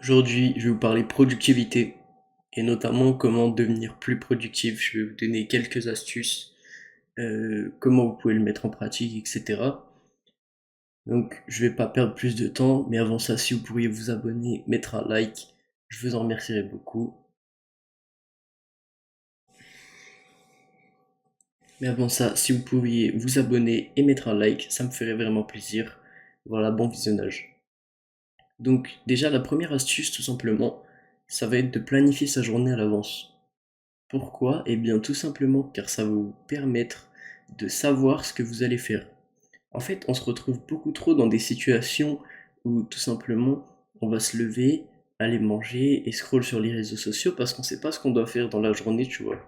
Aujourd'hui, je vais vous parler productivité et notamment comment devenir plus productif. Je vais vous donner quelques astuces, comment vous pouvez le mettre en pratique, etc. Donc, je vais pas perdre plus de temps, mais avant ça, si vous pourriez vous abonner, mettre un like, je vous en remercierai beaucoup. Mais avant ça, si vous pourriez vous abonner et mettre un like, ça me ferait vraiment plaisir. Voilà, bon visionnage. Donc, déjà, la première astuce, tout simplement, ça va être de planifier sa journée à l'avance. Pourquoi? Eh bien tout simplement car ça va vous permettre de savoir ce que vous allez faire. En fait, on se retrouve beaucoup trop dans des situations où tout simplement on va se lever, aller manger et scroll sur les réseaux sociaux parce qu'on sait pas ce qu'on doit faire dans la journée, tu vois.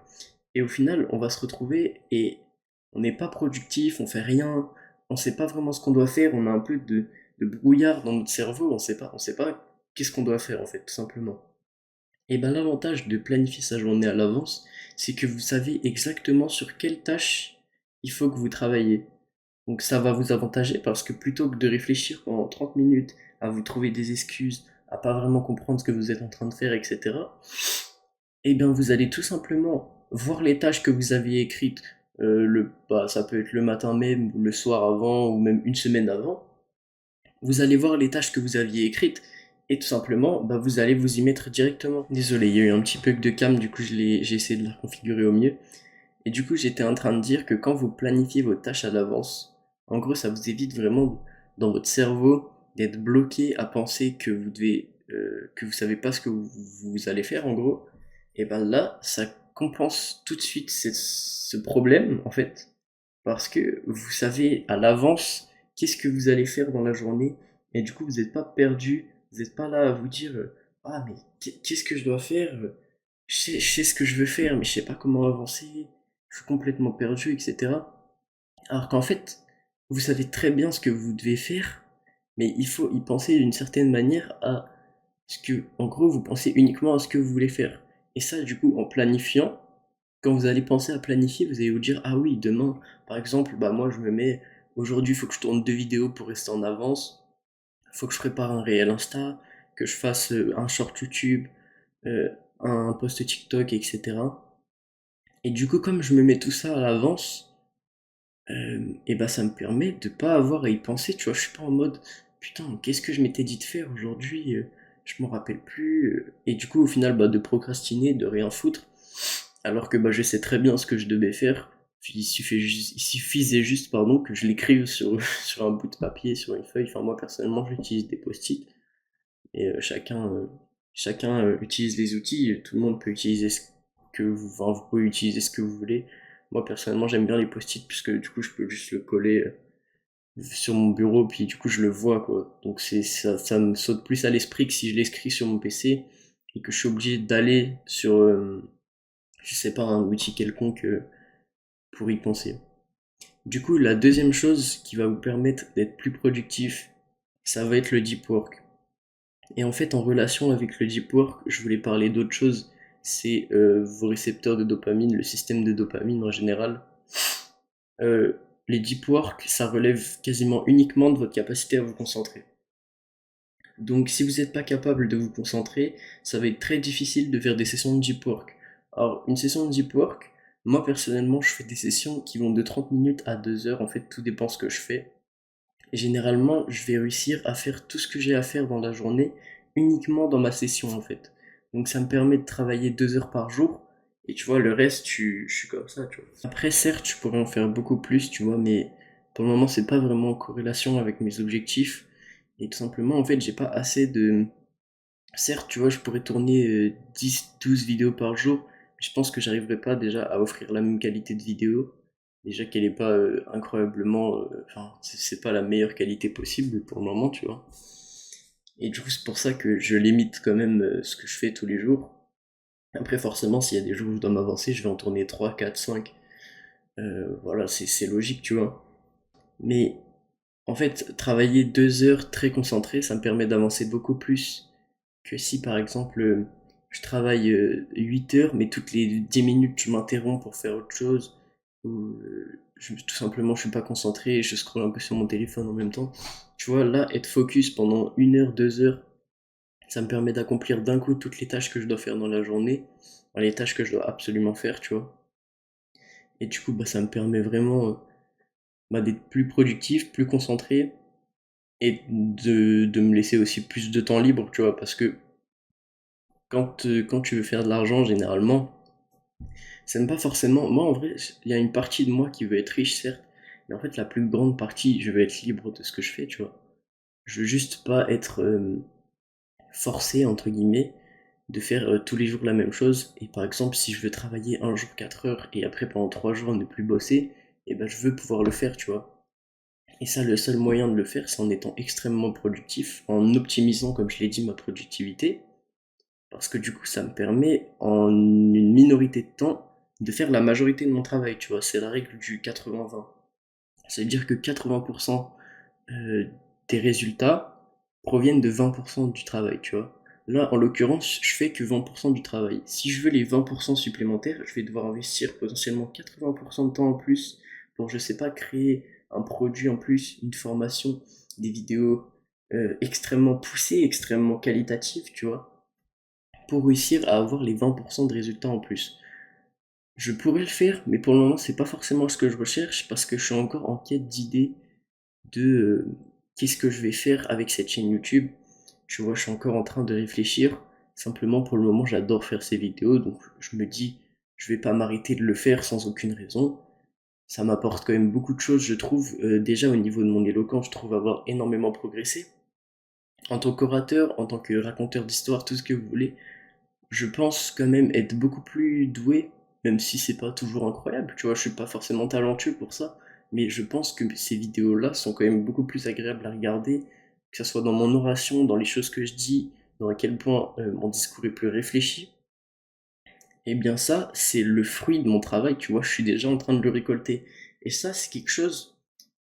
Et au final, on va se retrouver et on n'est pas productif, on fait rien, on sait pas vraiment ce qu'on doit faire, on a un peu de brouillard dans notre cerveau, on sait pas qu'est-ce qu'on doit faire en fait, tout simplement. Et ben l'avantage de planifier sa journée à l'avance, c'est que vous savez exactement sur quelle tâche il faut que vous travaillez. Donc ça va vous avantager parce que plutôt que de réfléchir pendant 30 minutes à vous trouver des excuses, à pas vraiment comprendre ce que vous êtes en train de faire, etc. Eh bien vous allez tout simplement voir les tâches que vous aviez écrites, ça peut être le matin même, ou le soir avant, ou même une semaine avant, vous allez voir les tâches que vous aviez écrites et tout simplement, bah, vous allez vous y mettre directement. Désolé, il y a eu un petit bug de cam, du coup j'ai essayé de la configurer au mieux. Et du coup j'étais en train de dire que quand vous planifiez vos tâches à l'avance, en gros ça vous évite vraiment dans votre cerveau d'être bloqué à penser que que vous savez pas ce que vous allez faire en gros. Et ben là, ça compense tout de suite ce problème en fait parce que vous savez à l'avance qu'est-ce que vous allez faire dans la journée et du coup vous n'êtes pas perdu, vous n'êtes pas là à vous dire ah mais qu'est-ce que je dois faire, je sais ce que je veux faire mais je sais pas comment avancer, je suis complètement perdu, etc. Alors qu'en fait vous savez très bien ce que vous devez faire, mais il faut y penser d'une certaine manière à ce que, en gros, vous pensez uniquement à ce que vous voulez faire. Et ça, du coup, en planifiant, quand vous allez penser à planifier, vous allez vous dire, ah oui, demain, par exemple, bah moi je me mets, aujourd'hui il faut que je tourne 2 vidéos pour rester en avance, il faut que je prépare un réel Insta, que je fasse un short YouTube, euh, un post TikTok, etc. Et du coup, comme je me mets tout ça à l'avance, et bah ça me permet de pas avoir à y penser, tu vois, je suis pas en mode, putain, qu'est-ce que je m'étais dit de faire aujourd'hui, je m'en rappelle plus, et du coup, au final, bah de procrastiner, de rien foutre, alors que bah, je sais très bien ce que je devais faire. Il suffisait juste pardon, que je l'écrive sur, sur un bout de papier, sur une feuille. Enfin, moi personnellement, j'utilise des post-it et chacun utilise les outils. Et tout le monde peut utiliser enfin, vous pouvez utiliser ce que vous voulez. Moi personnellement, j'aime bien les post-it puisque du coup, je peux juste le coller sur mon bureau puis du coup, je le vois quoi. Donc ça me saute plus à l'esprit que si je l'écris sur mon PC et que je suis obligé d'aller sur je sais pas, un outil quelconque pour y penser. Du coup, la deuxième chose qui va vous permettre d'être plus productif, ça va être le deep work. Et en fait, en relation avec le deep work, je voulais parler d'autre chose, c'est vos récepteurs de dopamine, le système de dopamine en général. Euh, les deep work, ça relève quasiment uniquement de votre capacité à vous concentrer. Donc si vous n'êtes pas capable de vous concentrer, ça va être très difficile de faire des sessions de deep work. Alors une session de deep work, moi personnellement je fais des sessions qui vont de 30 minutes à 2 heures, en fait tout dépend ce que je fais. Et généralement je vais réussir à faire tout ce que j'ai à faire dans la journée uniquement dans ma session en fait. Donc ça me permet de travailler 2 heures par jour. Et tu vois, le reste, je suis comme ça, tu vois. Après, certes, je pourrais en faire beaucoup plus, tu vois, mais pour le moment, c'est pas vraiment en corrélation avec mes objectifs. Et tout simplement, en fait, j'ai pas assez de. Certes, tu vois, je pourrais tourner 10, 12 vidéos par jour, mais je pense que j'arriverai pas déjà à offrir la même qualité de vidéo. Déjà qu'elle est pas incroyablement. Enfin, c'est pas la meilleure qualité possible pour le moment, tu vois. Et du coup, c'est pour ça que je limite quand même ce que je fais tous les jours. Après, forcément, s'il y a des jours où je dois m'avancer, je vais en tourner 3, 4, 5. Voilà, c'est logique, tu vois. Mais en fait, travailler 2 heures très concentré, ça me permet d'avancer beaucoup plus que si par exemple je travaille 8 heures, mais toutes les 10 minutes je m'interromps pour faire autre chose, ou tout simplement je suis pas concentré et je scrolle un peu sur mon téléphone en même temps. Tu vois, là, être focus pendant 1 heure, 2 heures Ça me permet d'accomplir d'un coup toutes les tâches que je dois faire dans la journée, enfin, les tâches que je dois absolument faire, tu vois. Et du coup, bah, ça me permet vraiment bah, d'être plus productif, plus concentré et de me laisser aussi plus de temps libre, tu vois. Parce que quand tu veux faire de l'argent, généralement, c'est même pas forcément. Moi, en vrai, il y a une partie de moi qui veut être riche, certes, mais en fait, la plus grande partie, je veux être libre de ce que je fais, tu vois. Je veux juste pas être forcé, entre guillemets, de faire tous les jours la même chose. Et par exemple, si je veux travailler un jour 4 heures et après pendant 3 jours ne plus bosser, et ben je veux pouvoir le faire, tu vois. Et ça, le seul moyen de le faire, c'est en étant extrêmement productif, en optimisant, comme je l'ai dit, ma productivité. Parce que du coup, ça me permet, en une minorité de temps, de faire la majorité de mon travail, tu vois. C'est la règle du 80-20. Ça veut dire que 80% euh, des résultats proviennent de 20% du travail, tu vois. Là, en l'occurrence, je fais que 20% du travail. Si je veux les 20% supplémentaires, je vais devoir investir potentiellement 80% de temps en plus pour, je sais pas, créer un produit en plus, une formation, des vidéos extrêmement poussées, extrêmement qualitatives, tu vois, pour réussir à avoir les 20% de résultats en plus. Je pourrais le faire, mais pour le moment, c'est pas forcément ce que je recherche parce que je suis encore en quête d'idées de qu'est-ce que je vais faire avec cette chaîne YouTube. Tu vois, je suis encore en train de réfléchir. Simplement, pour le moment, j'adore faire ces vidéos, donc je me dis, je vais pas m'arrêter de le faire sans aucune raison. Ça m'apporte quand même beaucoup de choses, je trouve. Déjà, au niveau de mon éloquence, je trouve avoir énormément progressé. En tant qu'orateur, en tant que raconteur d'histoire, tout ce que vous voulez, je pense quand même être beaucoup plus doué, même si c'est pas toujours incroyable, tu vois, je suis pas forcément talentueux pour ça, mais je pense que ces vidéos-là sont quand même beaucoup plus agréables à regarder, que ce soit dans mon oration, dans les choses que je dis, dans à quel point mon discours est plus réfléchi. Et bien ça, c'est le fruit de mon travail, tu vois, je suis déjà en train de le récolter. Et ça, c'est quelque chose,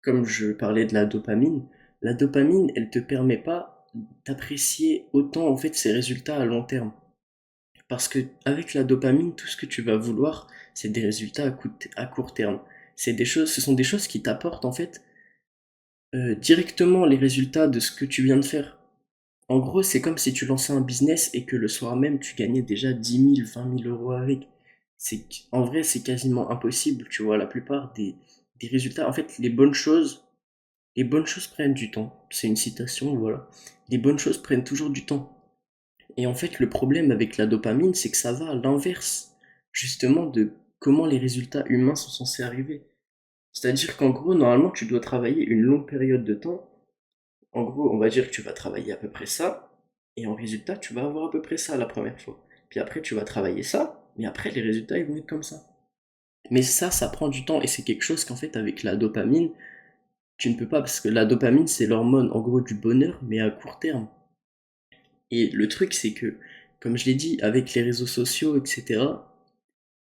comme je parlais de la dopamine, elle te permet pas d'apprécier autant en fait ses résultats à long terme. Parce que avec la dopamine, tout ce que tu vas vouloir, c'est des résultats à court terme. Ce sont des choses qui t'apportent en fait directement les résultats de ce que tu viens de faire. En gros, c'est comme si tu lançais un business et que le soir même tu gagnais déjà 10 000, 20 000 euros avec. En vrai, c'est quasiment impossible, tu vois. La plupart des résultats, en fait, les bonnes choses prennent du temps. C'est une citation, voilà. Les bonnes choses prennent toujours du temps. Et en fait, le problème avec la dopamine, c'est que ça va à l'inverse, justement, de comment les résultats humains sont censés arriver. C'est-à-dire qu'en gros, normalement, tu dois travailler une longue période de temps. En gros, on va dire que tu vas travailler à peu près ça, et en résultat, tu vas avoir à peu près ça la première fois. Puis après, tu vas travailler ça, mais après, les résultats, ils vont être comme ça. Mais ça prend du temps, et c'est quelque chose qu'en fait, avec la dopamine, tu ne peux pas, parce que la dopamine, c'est l'hormone, en gros, du bonheur, mais à court terme. Et le truc, c'est que, comme je l'ai dit, avec les réseaux sociaux, etc.,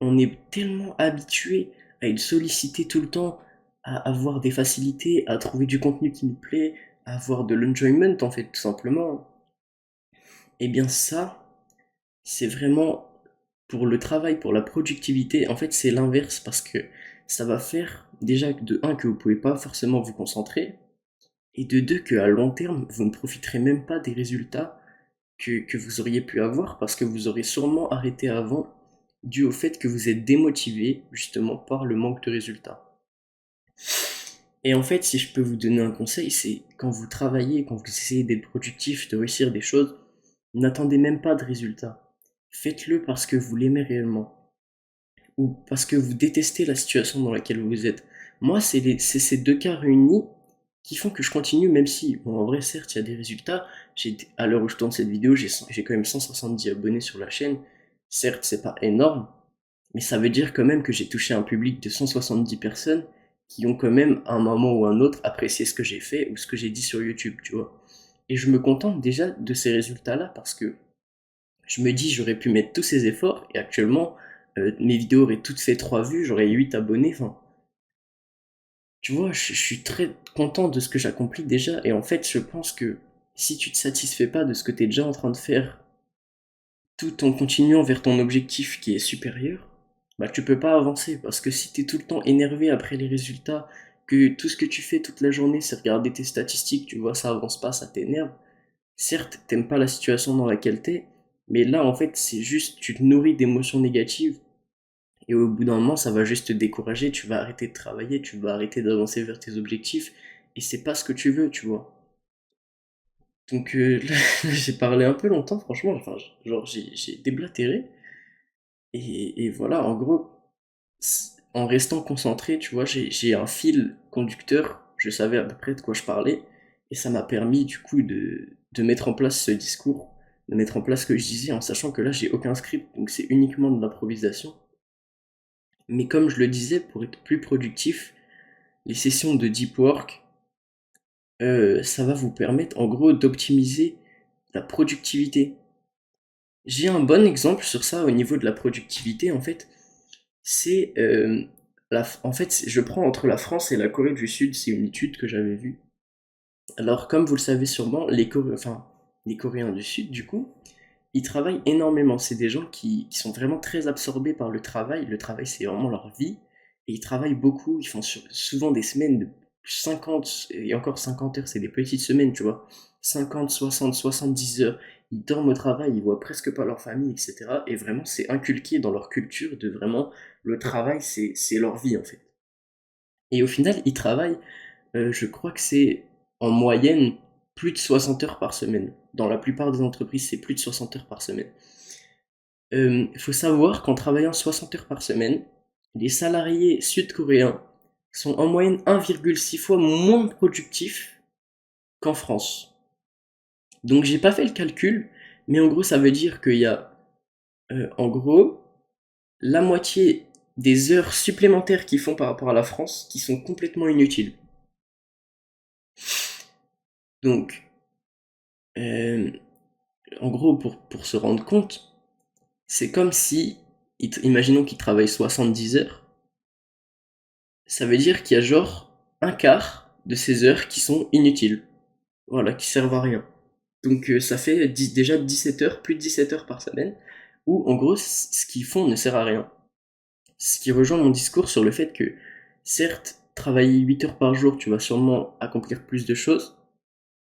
on est tellement habitué à être sollicité tout le temps, à avoir des facilités, à trouver du contenu qui nous plaît, à avoir de l'enjoyment, en fait, tout simplement. Et bien ça, c'est vraiment pour le travail, pour la productivité, en fait, c'est l'inverse parce que ça va faire déjà de un que vous pouvez pas forcément vous concentrer et de deux que à long terme, vous ne profiterez même pas des résultats que vous auriez pu avoir parce que vous aurez sûrement arrêté avant dû au fait que vous êtes démotivé justement par le manque de résultats. Et en fait, si je peux vous donner un conseil, c'est quand vous travaillez, quand vous essayez d'être productif, de réussir des choses, n'attendez même pas de résultats. Faites-le parce que vous l'aimez réellement ou parce que vous détestez la situation dans laquelle vous êtes. Moi, c'est ces deux cas réunis qui font que je continue, même si, bon, en vrai, certes, il y a des résultats. À l'heure où je tourne cette vidéo, j'ai quand même 170 abonnés sur la chaîne. Certes, c'est pas énorme, mais ça veut dire quand même que j'ai touché un public de 170 personnes qui ont quand même, à un moment ou un autre, apprécié ce que j'ai fait ou ce que j'ai dit sur YouTube, tu vois. Et je me contente déjà de ces résultats-là parce que je me dis, j'aurais pu mettre tous ces efforts et actuellement, mes vidéos auraient toutes fait 3 vues, j'aurais 8 abonnés, enfin, tu vois, je suis très content de ce que j'accomplis déjà et en fait, je pense que si tu te satisfais pas de ce que tu es déjà en train de faire tout en continuant vers ton objectif qui est supérieur, bah tu peux pas avancer parce que si tu es tout le temps énervé après les résultats, que tout ce que tu fais toute la journée c'est regarder tes statistiques, tu vois, ça avance pas, ça t'énerve, Certes, t'aimes pas la situation dans laquelle t'es, mais là, en fait, c'est juste, tu te nourris d'émotions négatives, et au bout d'un moment, ça va juste te décourager, tu vas arrêter de travailler, tu vas arrêter d'avancer vers tes objectifs, et c'est pas ce que tu veux, tu vois. Donc là, j'ai parlé un peu longtemps, franchement, enfin, genre, j'ai déblatéré, et voilà, en gros, en restant concentré, tu vois, j'ai un fil conducteur, je savais à peu près de quoi je parlais, et ça m'a permis du coup de mettre en place ce discours, de mettre en place ce que je disais, en sachant que là j'ai aucun script, donc c'est uniquement de l'improvisation. Mais comme je le disais, pour être plus productif, les sessions de deep work, ça va vous permettre en gros d'optimiser la productivité. J'ai un bon exemple sur ça au niveau de la productivité en fait. C'est en fait, je prends entre la France et la Corée du Sud, c'est une étude que j'avais vue. Alors, comme vous le savez sûrement, les Coréens du Sud, du coup, ils travaillent énormément. C'est des gens qui sont vraiment très absorbés par le travail. Le travail, c'est vraiment leur vie. Et ils travaillent beaucoup. Ils font souvent des semaines de 50, et encore 50 heures, c'est des petites semaines, tu vois. 50, 60, 70 heures. Ils dorment au travail, ils voient presque pas leur famille, etc. Et vraiment, c'est inculqué dans leur culture de vraiment, le travail, c'est leur vie, en fait. Et au final, ils travaillent, je crois que c'est en moyenne plus de 60 heures par semaine. Dans la plupart des entreprises, c'est plus de 60 heures par semaine. Il faut savoir qu'en travaillant 60 heures par semaine, les salariés sud-coréens sont en moyenne 1,6 fois moins productifs qu'en France. Donc j'ai pas fait le calcul, mais en gros ça veut dire qu'il y a en gros la moitié des heures supplémentaires qu'ils font par rapport à la France qui sont complètement inutiles. Donc euh, en gros pour se rendre compte, c'est comme si, imaginons qu'ils travaillent 70 heures, ça veut dire qu'il y a genre un quart de ces heures qui sont inutiles, voilà, qui servent à rien. Donc ça fait déjà 17 heures, plus de 17 heures par semaine, où en gros ce qu'ils font ne sert à rien. Ce qui rejoint mon discours sur le fait que, certes, travailler 8 heures par jour, tu vas sûrement accomplir plus de choses,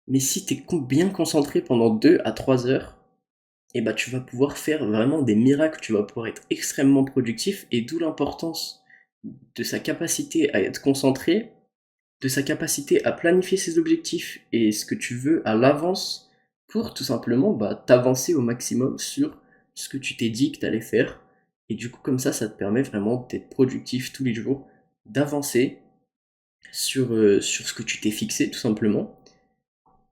mais si tu es bien concentré pendant 2 à 3 heures, et bah tu vas pouvoir faire vraiment des miracles, tu vas pouvoir être extrêmement productif, et d'où l'importance de sa capacité à être concentré, de sa capacité à planifier ses objectifs et ce que tu veux à l'avance pour tout simplement t'avancer au maximum sur ce que tu t'es dit que tu allais faire. Et du coup, comme ça te permet vraiment d'être productif tous les jours, d'avancer sur ce que tu t'es fixé tout simplement.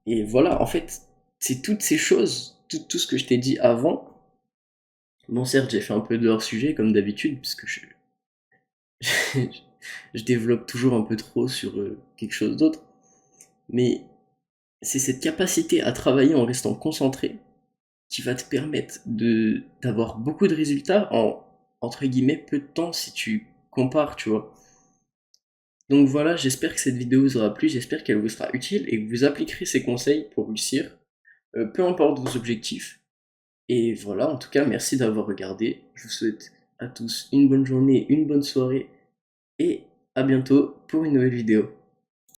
Et voilà, en fait, c'est toutes ces choses, tout ce que je t'ai dit avant. Bon, certes, j'ai fait un peu de hors-sujet comme d'habitude, parce que je développe toujours un peu trop sur quelque chose d'autre. Mais c'est cette capacité à travailler en restant concentré qui va te permettre d'avoir beaucoup de résultats en, entre guillemets, peu de temps si tu compares, tu vois. Donc voilà, j'espère que cette vidéo vous aura plu, j'espère qu'elle vous sera utile et que vous appliquerez ces conseils pour réussir, peu importe vos objectifs. Et voilà, en tout cas, merci d'avoir regardé. Je vous souhaite à tous une bonne journée, une bonne soirée et à bientôt pour une nouvelle vidéo.